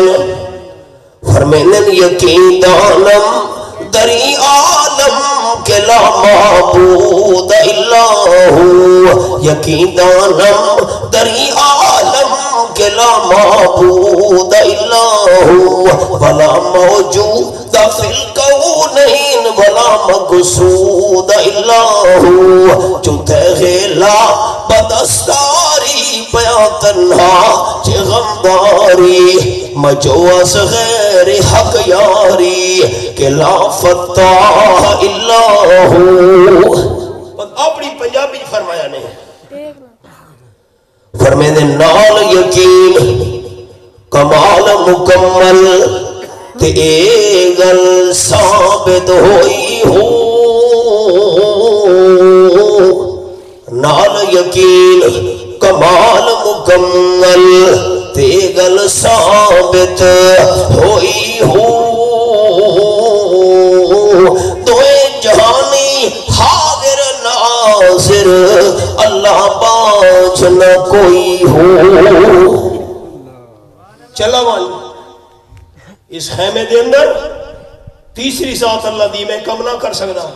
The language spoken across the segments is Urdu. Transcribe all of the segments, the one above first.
فرمائن فرمائن یقین دانم دری عالم کہ لا معبود الا ہو یقین دانم دری عالم کہ لا معبود الا ہو ولا موجود فی الکونین ولا مقصود الا ہو جو تغیلا بدستاری بیا تنہا چه غمداری مجوز غیر حق یاری کہ لا فتح الا ہو اپنی پنجابی فرمایا نہیں فرمائے نال یقین کمال مکمل تے ایگل ثابت ہوئی ہو نال یقین کمال مکمل تیگل ثابت ہوئی ہو دوئے جہانی حاضر ناظر اللہ باج نہ کوئی ہو چلا والی اس خیمے دے اندر تیسری ساتھ اللہ دی میں کم نہ کر سکتا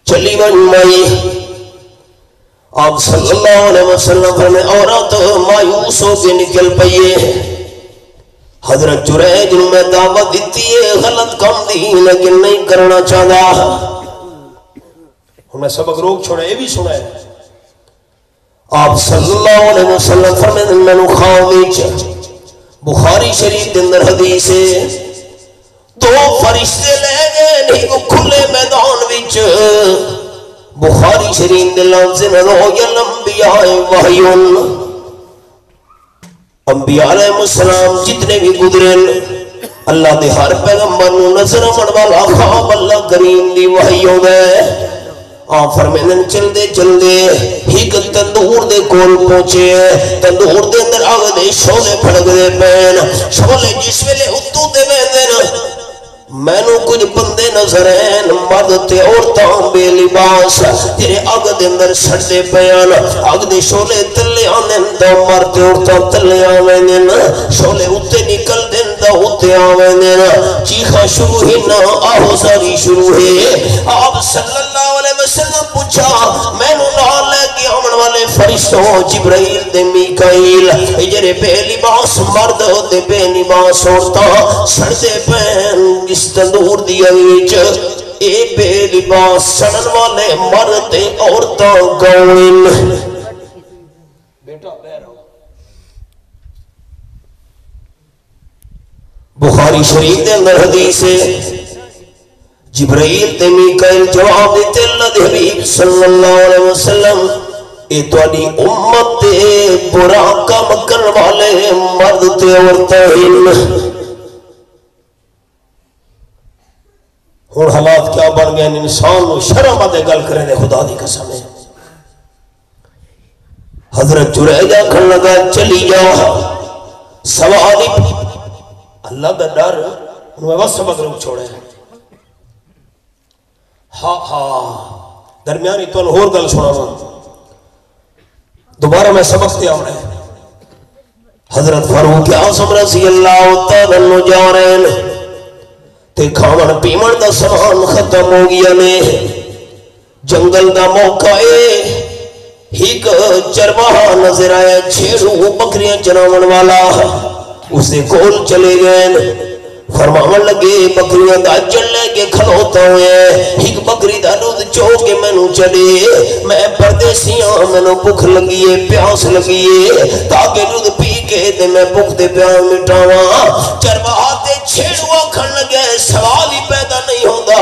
چلی من مائی آپ صلی اللہ علیہ وسلم فرمائے عورت مایوس ہو کے نکل پئیے حضرت جریج میں دعوت دیتی ہے غلط کام دی لیکن نہیں کرنا چاہتا ہمیں سبق روک چھوڑا یہ بھی سنا ہے آپ صلی اللہ علیہ وسلم فرمائے میں نو خواہیچ بخاری شریف کے اندر حدیث ہے دو فرشتے لے گئے نہیں کو کھلے میدان وچ بخاری شریف دے لفظ رویا الانبیاء وحیون انبیاء علیہ السلام جتنے بھی گزرن اللہ دے ہر پیغمبر نو نظر من والا خواب اللہ کریم دی وحیوں دے آپ فرمائن چل دے ہیک تندور دے کول پہنچے تندور دے اندر آگ دے شولے پھڑک دے پین شولے جس ویلے اتو دے بیندن میں نو کچھ بندے نظر ہیں مرد تے عورتاں بے لباس تیرے آگ دے اندر سڑتے پیان آگ دے شولے تلے آنن دا مرد عورتاں تلے آوینن شولے اتے نکل دن دا اتے آوینن چیخا شروع ہی نہ آہو ساری شروع ہے آپ صلی اللہ علیہ وسلم پوچھا میں نو نال لے کے آمن والے فرشتوں جبرائیل دے میکائیل اجرے بے لباس مرد دے بے لباس عورتاں سڑتے پین اس تندور دیا ویچ اے بے لباس سڑن والے مرد عورتاں گوئن بیٹا پہرہ بخاری شریف دے اندر حدیث ہے جبرائیل تے میکائیل جواب دیتے اللہ دے حبیب صلی اللہ علیہ وسلم اے توڑی امت تے برا کام کرن والے مرد تے عورتاں اور حالات کیا بن گئے انسان نو شرم آدھے گل کریں دے خدا دی قسم ہے حضرت جریجہ کھن لگا چلی جا سواری اللہ دا ڈر انہوں بس سبق روک چھوڑے درمیانی تو انہوں اور گل چھوڑا دوبارہ میں سبق دیا ہوں حضرت فاروق اعظم رضی اللہ تعالیٰ عنہ جا رہے ہیں تے کھاون پیمن دا سامان ختم ہو گیا نے جنگل دا موقع ہے ہیک چرواہا نظر آیا چھیڑو بکریاں چراون والا اس دے کول چلے گئے فرماون لگے بکریاں دا چل لے کے کھلوتا ہوئے ہیک بکری دا دودھ چو کے میں نو چلے میں پردیسیاں میں نو بھوک لگیے پیاس لگیے تاکہ دودھ پی کے دے میں بھوک دے پیاس مٹاواں چرواہا تے چھیڑوا کھن لگے سوال ہی پیدا نہیں ہوتا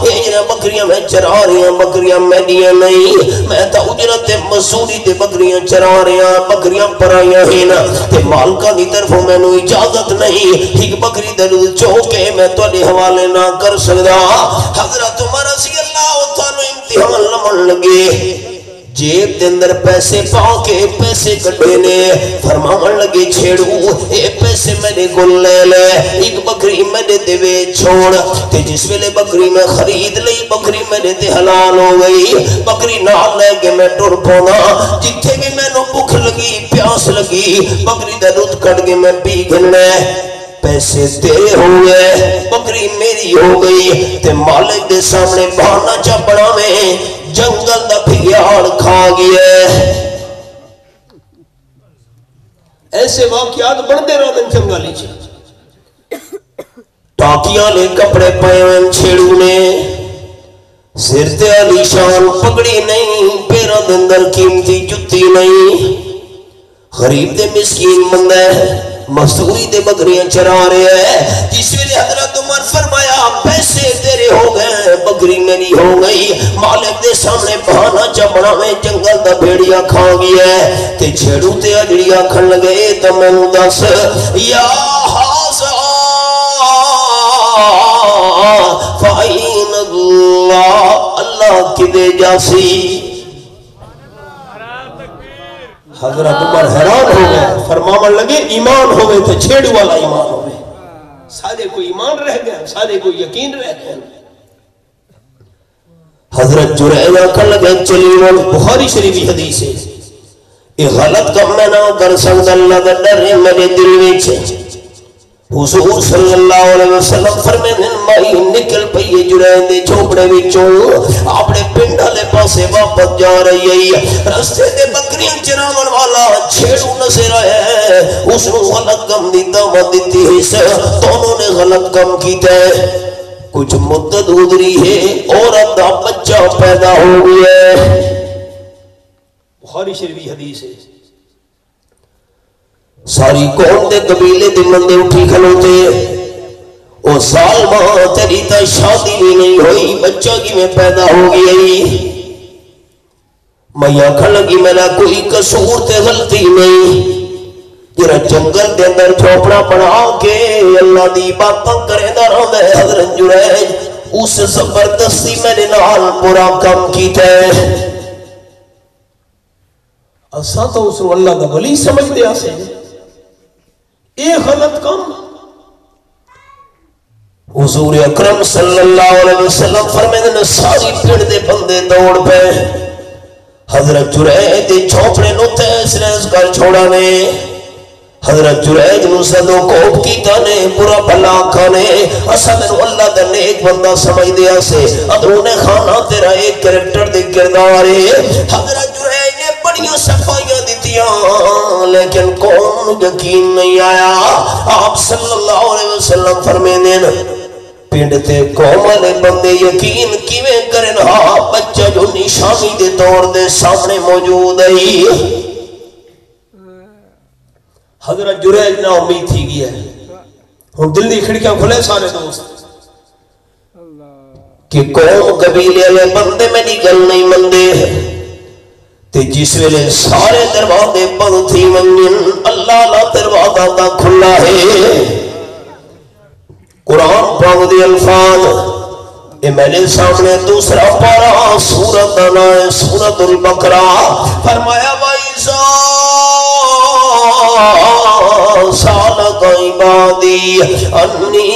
یہ جنہ بکریاں میں چرا رہی ہیں بکریاں میڈیاں نہیں میں تا اجرت مزوری دے بکریاں چرا رہی ہیں بکریاں پرائیاں ہیں نا تے مالکہ دی طرف میں نو اجازت نہیں ہیک بکری دلو چوکے میں تو علی حوالے نہ کر سکتا حضرت عمر رضی اللہ تعالیٰ امتحان لمن لگے جیب دے اندر پیسے پاؤں کے پیسے کٹے نے فرماون لگے چھیڑو اے پیسے میں نے گل لے لے ایک بکری میں نے دے وے چھوڑ تے جس ویلے بکری میں خرید لئی بکری میں نے تے حلال ہو گئی بکری نال لے کے میں ٹر پونا جتھے بھی میں نو بھوک لگی لگی پیاس لگی بکری دا دودھ کٹ کے میں پی گھنے پیسے تیرے ہوئے بکری میری ہو گئی تے مالک دے سامنے بہانا چا بڑا میں جنگل دا بھگیاڑ کھا گیا ایسے واقعات بڑھتے رہنے جنگلی چھے ٹاکیاں لے کپڑے پائیں چھیڑوں نے سرتے علی شان پکڑی نہیں پیرہ دندر قیمتی جتی نہیں غریب دے مسکین بندہ ہے مزدوری دے بکریاں چرا رہے ہیں جس ویلے حضرت عمر فرمایا پیسے تیرے ہو گئے بکری میری ہو گئی مالک دے سامنے بہانا چبڑا میں جنگل دا بھیڑیا کھا گیا ہے تے چھیڑو تے اجڑیا کھن لگے تو میں نو دس یا حاضر فَعِينَ اللَّهِ اللہ کی دے جاسی حضرت عمر حیران ہو گئے فرماون لگے ایمان ہوئے تو چھیڑو والا ایمان ہوئے سارے کو ایمان رہ گئے سارے کو یقین رہ گئے حضرت جرائنہ کر لگے چلیون بخاری شریفی حدیث ہے یہ غلط کم میں نہ کر سکتا اللہ کا ڈر میرے دل میں چھے حضور صلی اللہ علیہ وسلم فرمائے مائی نکل پئی جرائن دے جھوپڑے وچوں اپنے پنڈ والے پاسے واپس جا رہی ہے رستے دے بکریاں چراون والا چھیڑو نظر آیا ہے اس نے غلط کم دی دعوت دیتی ہے دونوں نے غلط کم کیتا ہے کچھ مدت گزری ہے عورت دا بچہ پیدا ہو گیا ہے بخاری شریفی حدیث ہے ساری قوم دے قبیلے دے بندے اٹھی کھلوتے او سال ماں تیری تا شادی بھی نہیں ہوئی بچہ کی میں پیدا ہو گئی میں آنکھن لگی میرا کوئی قصور تے غلطی نہیں جرا جنگل دے اندر جھوپڑا بنا کے اللہ دی باتاں کرے دا رہا ہے حضرت جرائج اس زبردستی میں نے نال برا کم کیتا ہے اساں تو اس رو اللہ دا ولی سمجھ دیا سے اے غلط کم حضور اکرم صلی اللہ علیہ وسلم فرمائے نے ساری پیڑ دے بندے دوڑ پہ حضرت جرائج دے چھوپڑے نو تیس ریز کر چھوڑا نے حضرت جرائج نو صدو کوپ کیتا نے برا بھلا کھانے اسا میں اللہ دا نیک بندہ سمجھ دیا سے ادرون خانہ تیرا ایک کریکٹر دے کردارے حضرت جرائج نے بڑیاں صفائیاں دیتیاں لیکن کون یقین نہیں آیا آپ صلی اللہ علیہ وسلم فرمینے پینڈ تے قوم والے بندے یقین کیویں کرن ہاں بچہ جو نشانی دے طور دے سامنے موجود ہے حضرت جرائج نہ امید تھی گیا ہے ہم دل دی کھڑکیاں کھلے سارے دوست کہ قوم قبیلے والے بندے میں نہیں گل نہیں مندے تے جس ویلے سارے دروازے بند تھی منگن اللہ لا دروازہ تا کھلا ہے قرآن پاک دی الفاظ یہ میں نے سامنے دوسرا پارا سورت نائے سورت البقرہ فرمایا وَإِذَا سَأَلَكَ عِبَادِي أَنِّي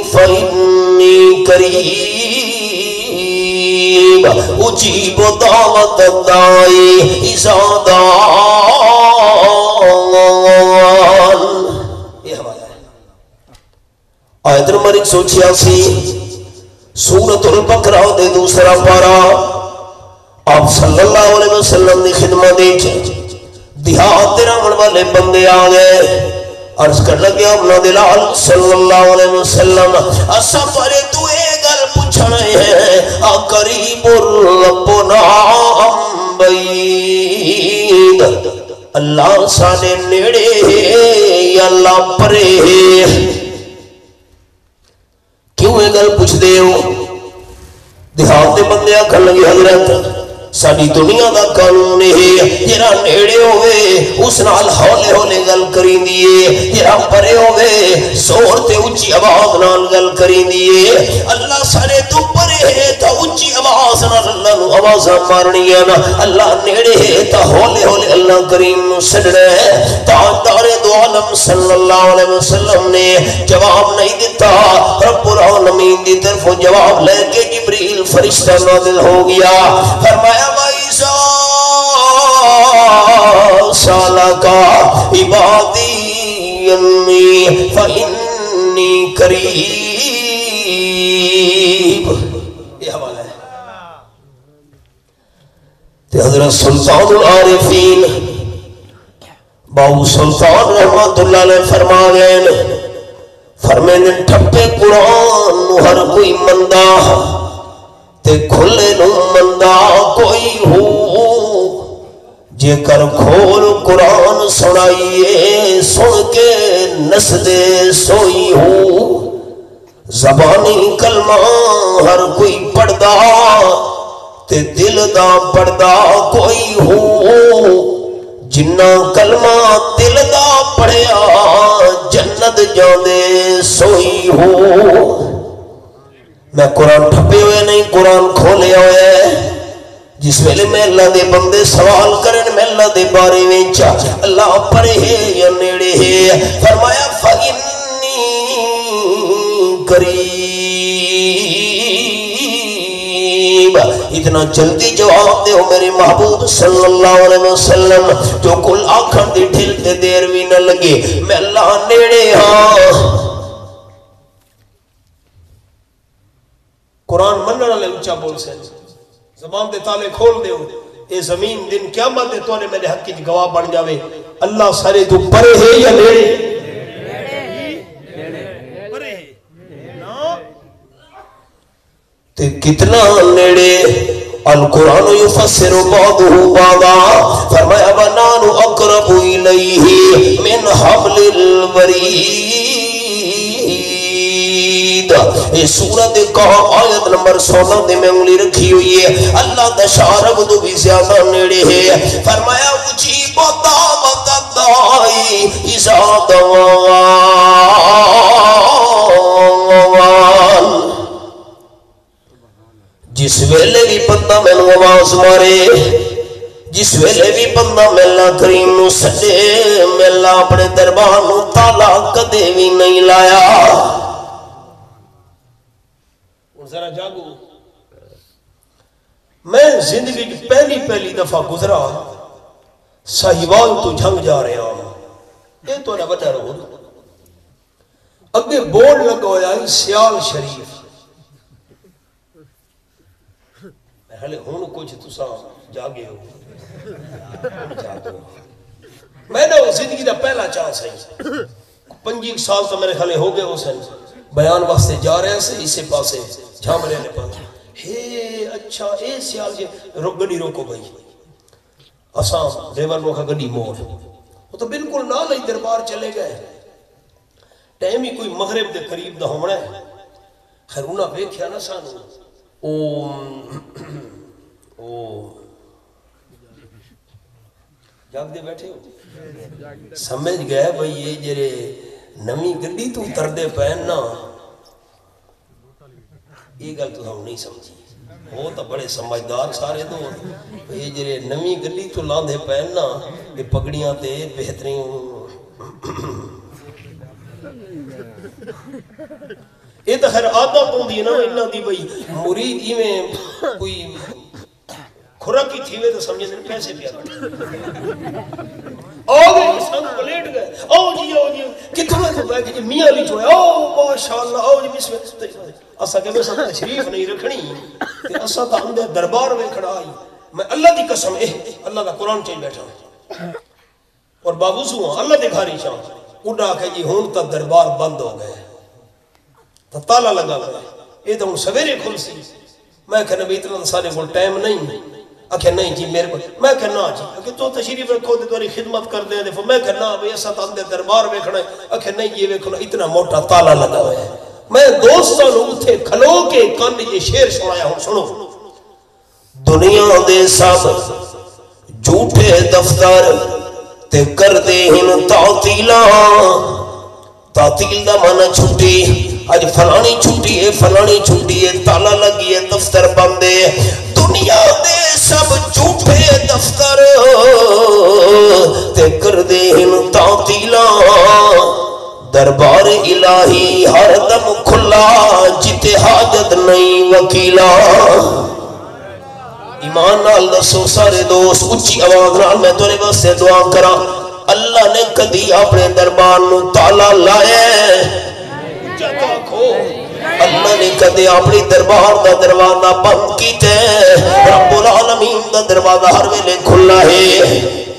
فَإِنِّي قَرِيبٌ أُجِيبُ دَعْوَةَ الدَّاعِ إِذَا دَعَانِ یہ ہمارا ہے آیت نمبر 186 سورت البقرہ دے دوسرا پارا آپ صلی اللہ علیہ وسلم نے خدمت دیکھیں دیہات رامن والے بندے آگئے عرض کر لگے اپنا دلال صلی اللہ علیہ وسلم اسا پرے تو اے گل پوچھنے ہیں قریب ربنا ام بعید اللہ سانے نیڑے یا اللہ پرے کیوں یہ گل پوچھ دے ہو دیہات دے بندے آکھن لگے حضرت ساری دنیا دا قانون ہے جرا نیڑے ہوئے اس نال ہولے ہولے گل کریں دیئے جرا پرے ہوئے زور تے اچھی آواز نال گل کریں دیئے اللہ سارے تو پرے ہے تا اچھی آواز نال اللہ نو آواز مارنی ہے نا اللہ نیڑے ہے تا ہولے ہولے اللہ کریم نو سڑنے تاجدار دو عالم صلی اللہ علیہ وسلم نے جواب نہیں دیتا رب العالمین دی طرف جواب لے کے جبریل فرشتہ نازل ہو گیا فرمایا وَإِذَا سالکا عبادی انی فإنی قریب. یہ حوالہ ہے. حضرت سلطان العارفین باو سلطان رحمت اللہ علیہ فرما گئے فرمینے ٹھپے قرآن ہر کوئی مندہ تے کھلے نو مندہ کوئی ہو جے کر کھول قرآن سنائیے سن کے نسدے سوئی ہو. زبانی کلمہ ہر کوئی پڑھدا تے دل دا پڑھدا کوئی ہو جنہ کلمہ دل دا پڑھیا جنت جاندے سوئی ہو. میں قرآن ٹھپے ہوئے نہیں قرآن کھولے ہوئے جس ویلے میں اللہ دے بندے سوال کرن میں اللہ دے بارے میں چاہ اللہ پرے ہے یا نیڑے ہے فرمایا فَإِنِّي قریب. اتنا جلدی جواب دے ہو میرے محبوب صلی اللہ علیہ وسلم جو کل آکھن دی ڈھل تے دیر بھی نہ لگے میں اللہ نیڑے ہاں. قرآن منن والے اونچا بول سے زبان دے تالے کھول دے ہو اے زمین دن قیامت دے تو نے میرے حق کی گواہ بن جاوے اللہ سارے تو پرے ہے یا نیڑے تے کتنا نیڑے. القرآن یفسر بعضہ بعضا فرمایا وَنَحْنُ أَقْرَبُ إِلَيْهِ مِنْ حَبْلِ الْوَرِيدِ. یہ سورت کا آیت نمبر 16 دے میں انگلی رکھی ہوئی ہے. اللہ دا شارب تو بھی زیادہ نیڑے ہے. فرمایا اجیب دعوت الداعی اذا دعان. جس ویلے بھی بندہ میں نو آواز مارے جس ویلے بھی بندہ میں اللہ کریم نو سجے میں اللہ اپنے دربار نو تالا کدے بھی نہیں لایا. ذرا جاگو میں زندگی کی پہلی دفعہ گزرا ساہیوال تو جھنگ جا رہے ہوں یہ تو نہ بتا رہا اگے بورڈ لگا ہوا ہے سیال شریف ہلے ہون کچھ تسا جاگے ہو میں نے زندگی دا پہلا چانس ہے 25 سال تو میرے خالے ہو گئے حسین بیان واسطے جا رہے ہیں اسے پاسے جھام رہے نے پاس ہے اچھا اے سیال جی گڑی روکو بھائی اساں ڈیور روکا گڑی موڑ وہ تو بالکل نہ لئی دربار چلے گئے ٹائم ہی کوئی مغرب دے قریب دا ہونا ہے. خیر انہاں ویکھیا نا سانو جاگ دے بیٹھے ہو سمجھ گئے بھئی یہ جرے نمی گڑی تو اتر دے پہننا یہ گل تو ہم نہیں سمجھی وہ تو بڑے سمجھدار سارے دو یہ جرے نمی گڑی تو لاندے پہننا یہ پگڑیاں تے بہترین یہ تو خیر عادت ہوندی نا انہاں دی بھئی مرید ہی میں کوئی کھرا کی تھی ہوئے تو سمجھے دن پیسے پیا آؤ گئے سنگ پلیٹ گئے آؤ جی کتنے کو بیٹھ جی میاں بھی چھوئے آؤ ماشاءاللہ آؤ جی بسم اللہ اسا کہ میں سب تشریف نہیں رکھنی کہ اسا تا ہم دے دربار میں کھڑا آئی میں اللہ دی قسم اللہ دا قرآن چاہی بیٹھا اور بابوسو ہوں اللہ دے گھاری شاہ اڑا کہ جی ہون تا دربار بند ہو گئے تا تالا لگا گئے یہ تو ہوں سویرے کھل سی میں کہ نبی اتنا سارے کو ٹائم نہیں اکھے نہیں جی میرے کو میں کہ نا جی اکھے تو تشریف رکھو دے توری خدمت کر دے میں کہ نا بھئی ایسا تاندے دربار میں کھڑا ہے اکھے نہیں یہ ویکھنا اتنا موٹا تالا لگا ہوئے ہے. میں دوستوں اتھے کھلو کے کان یہ شیر سنایا ہوں سنو. دنیا دے سب جھوٹے دفتر تے کر دے ہن تعطیل دا مانا چھٹی آج فلانی چھٹی ہے تالا لگی ہے دفتر بندے. دنیا دے سب جھوٹے دفتر تے کر دے ہن تعطیلاں دربار الہی ہر دم کھلا جتے حاجت نہیں وکیلا. ایمان نال دسو سارے دوست اچھی آواز نال میں تیرے واسطے دعا کراں اللہ نے کدی اپنے دربار نو تالا لایا جگہ کھو اللہ نے کدی اپنی دربار دا دروازہ بند کیتے رب العالمین دا دروازہ ہر ویلے کھلا ہے